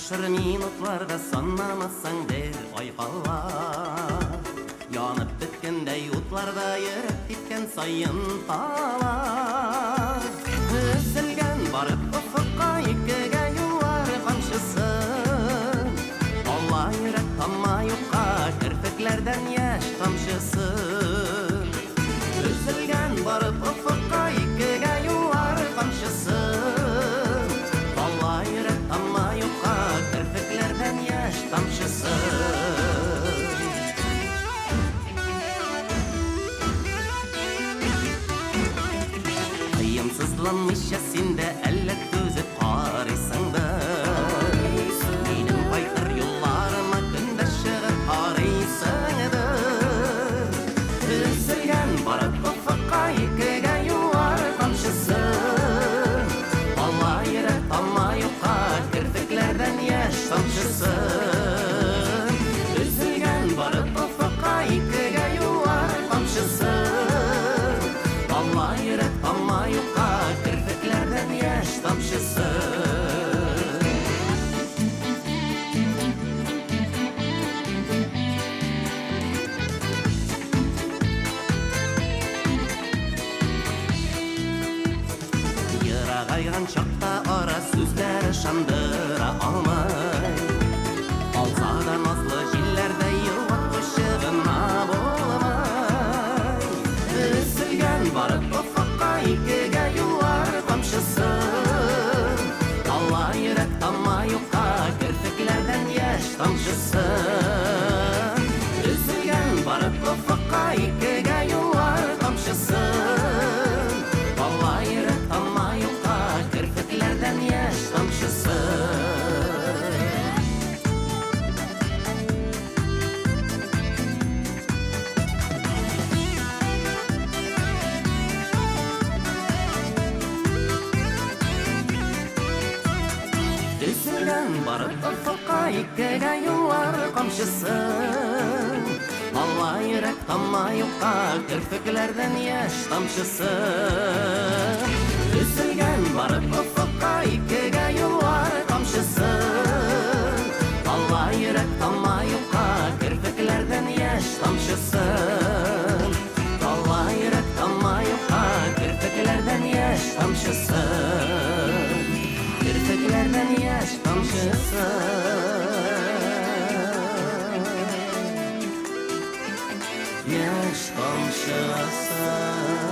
Taşır minutlarda sanmamasang der ayqallar. Yanıp bitkendey utlarda yürüp gitken sayın talar. Üzülgen barıp ufukka ikkiga yuvar qamşısı. Allah yürek tamma yokka kirpiklerden yaş tamşısı. Üzülgen barıp ufukka ikkiga yuvar qamşısı. Allah yürek tamma yokka kirpiklerden yaş tamşısı. Kıyımsızlanmış esinde ellet düzüp qarıysındır. Benim baytır yollarıma günde şığıp qarıysındır. Üzülgen barıp ufukka ikkiga yuvar qamşısı. Allah yürek tamma yokka kirpiklerden yaş tamşısı. Üzülgen barıp ufukka ikkiga yuvar qamşısı. Allah yürek tamma yokka kirpiklerden yaş tamşısı. Yıragaygan çakta ara sözler şandıra almay. Alsa da nazlı jillerde yılvat ışığına boğulmay. Üzülgen barıp ufukka ikkiga yuvar qamşısı. Allah yürek tamma yokka kirpiklerden yaş tamşısı. Üzülgen barıp ufukka ikkiga yuvar qamşısı. Allah yürek tamma yokka kirpiklerden yaş tamşısı. Üzülgen barıp ufukka ikkiga yuvar qamşısı. Allah yürek tamma yokka kirpiklerden yaş tamşısı. Üzülgen barıp ufukka ikkiga yuvar qamşısı. Allah yürek tamma yokka kirpiklerden yaş tamşısı. Allah yürek tamma yokka kirpiklerden yaş tamşısı. Kirpiklerden yaş tamşısı. Yaş tamşısı.